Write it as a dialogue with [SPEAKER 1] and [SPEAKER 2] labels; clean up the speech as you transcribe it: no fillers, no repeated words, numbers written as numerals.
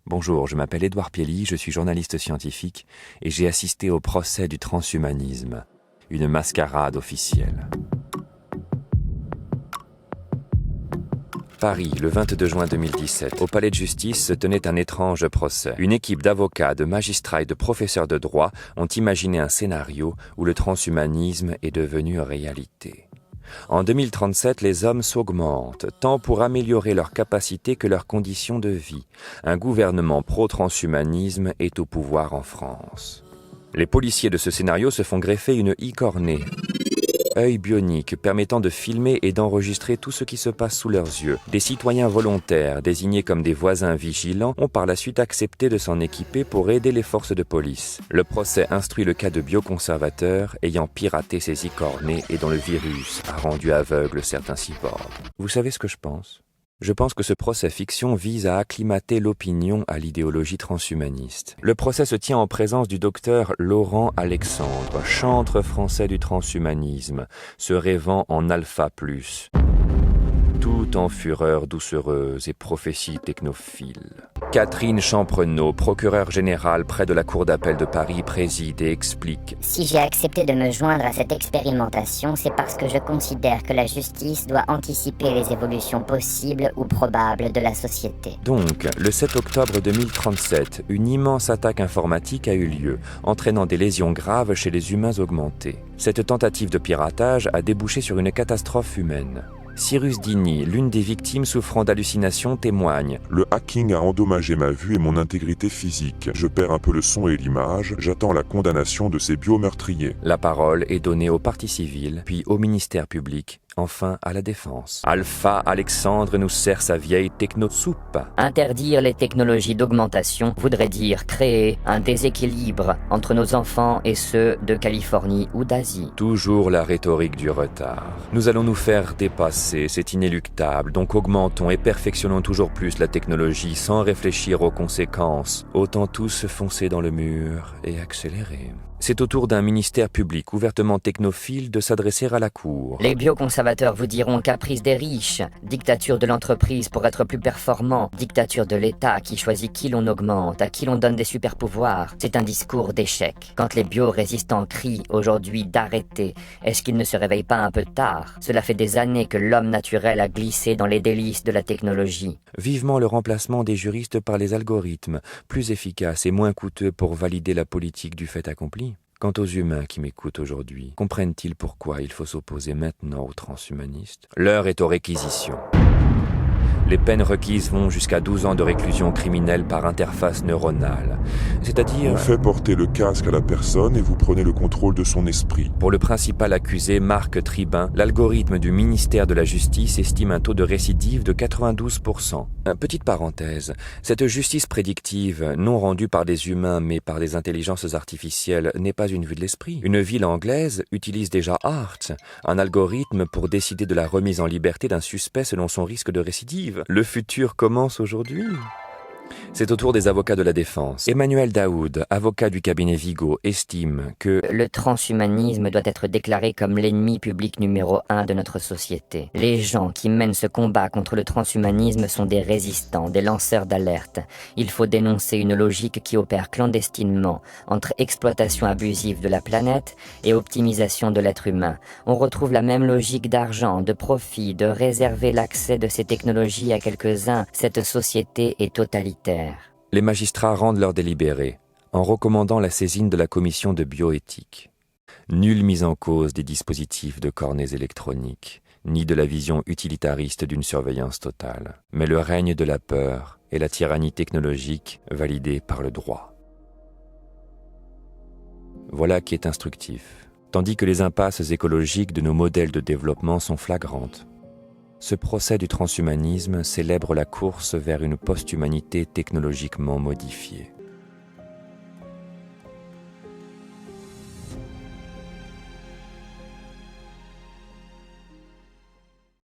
[SPEAKER 1] Bonjour, je m'appelle Édouard Piely, je suis journaliste scientifique et j'ai assisté au procès du transhumanisme, une mascarade officielle. Paris, le 22 juin 2017. Au palais de justice se tenait un étrange procès. Une équipe d'avocats, de magistrats et de professeurs de droit ont imaginé un scénario où le transhumanisme est devenu réalité. En 2037, les hommes s'augmentent, tant pour améliorer leurs capacités que leurs conditions de vie. Un gouvernement pro-transhumanisme est au pouvoir en France. Les policiers de ce scénario se font greffer une e-cornée, œil bionique permettant de filmer et d'enregistrer tout ce qui se passe sous leurs yeux. Des citoyens volontaires, désignés comme des voisins vigilants, ont par la suite accepté de s'en équiper pour aider les forces de police. Le procès instruit le cas de bioconservateurs ayant piraté ces e-cornées et dont le virus a rendu aveugles certains cyborgs. Vous savez ce que je pense ? Je pense que ce procès fiction vise à acclimater l'opinion à l'idéologie transhumaniste. Le procès se tient en présence du docteur Laurent Alexandre, chantre français du transhumanisme, se rêvant en alpha plus, tout en fureur doucereuse et prophétie technophile. Catherine Champrenault, procureure générale près de la Cour d'appel de Paris, préside et explique.
[SPEAKER 2] Si j'ai accepté de me joindre à cette expérimentation, c'est parce que je considère que la justice doit anticiper les évolutions possibles ou probables de la société.
[SPEAKER 1] Donc, le 7 octobre 2037, une immense attaque informatique a eu lieu, entraînant des lésions graves chez les humains augmentés. Cette tentative de piratage a débouché sur une catastrophe humaine. Cyrus Digny, l'une des victimes souffrant d'hallucinations, témoigne.
[SPEAKER 3] Le hacking a endommagé ma vue et mon intégrité physique. Je perds un peu le son et l'image. J'attends la condamnation de ces biomeurtriers.
[SPEAKER 1] La parole est donnée aux parties civiles, puis au ministère public, enfin à la défense. Alpha Alexandre nous sert sa vieille techno-soupe.
[SPEAKER 4] Interdire les technologies d'augmentation voudrait dire créer un déséquilibre entre nos enfants et ceux de Californie ou d'Asie.
[SPEAKER 1] Toujours la rhétorique du retard. Nous allons nous faire dépasser, c'est inéluctable, donc augmentons et perfectionnons toujours plus la technologie sans réfléchir aux conséquences. Autant tous foncer dans le mur et accélérer. C'est au tour d'un ministère public ouvertement technophile de s'adresser à la Cour.
[SPEAKER 4] Les bioconservateurs vous diront caprice des riches, dictature de l'entreprise pour être plus performant, dictature de l'État qui choisit qui l'on augmente, à qui l'on donne des super-pouvoirs. C'est un discours d'échec. Quand les bio-résistants crient aujourd'hui d'arrêter, est-ce qu'ils ne se réveillent pas un peu tard ? Cela fait des années que l'homme naturel a glissé dans les délices de la technologie.
[SPEAKER 1] Vivement le remplacement des juristes par les algorithmes, plus efficaces et moins coûteux pour valider la politique du fait accompli. Quant aux humains qui m'écoutent aujourd'hui, comprennent-ils pourquoi il faut s'opposer maintenant aux transhumanistes ? L'heure est aux réquisitions. Les peines requises vont jusqu'à 12 ans de réclusion criminelle par interface neuronale. C'est-à-dire...
[SPEAKER 3] On fait porter le casque à la personne et vous prenez le contrôle de son esprit.
[SPEAKER 1] Pour le principal accusé, Marc Tribin, l'algorithme du ministère de la Justice estime un taux de récidive de 92%. Petite parenthèse, cette justice prédictive, non rendue par des humains mais par des intelligences artificielles, n'est pas une vue de l'esprit. Une ville anglaise utilise déjà ART, un algorithme pour décider de la remise en liberté d'un suspect selon son risque de récidive. Le futur commence aujourd'hui. C'est au tour des avocats de la défense. Emmanuel Daoud, avocat du cabinet Vigo, estime que
[SPEAKER 4] le transhumanisme doit être déclaré comme l'ennemi public numéro 1 de notre société. Les gens qui mènent ce combat contre le transhumanisme sont des résistants, des lanceurs d'alerte. Il faut dénoncer une logique qui opère clandestinement entre exploitation abusive de la planète et optimisation de l'être humain. On retrouve la même logique d'argent, de profit, de réserver l'accès de ces technologies à quelques-uns. Cette société est totalitaire.
[SPEAKER 1] Les magistrats rendent leur délibéré en recommandant la saisine de la commission de bioéthique. Nulle mise en cause des dispositifs de cornées électroniques, ni de la vision utilitariste d'une surveillance totale, mais le règne de la peur et la tyrannie technologique validée par le droit. Voilà qui est instructif, tandis que les impasses écologiques de nos modèles de développement sont flagrantes. Ce procès du transhumanisme célèbre la course vers une post-humanité technologiquement modifiée.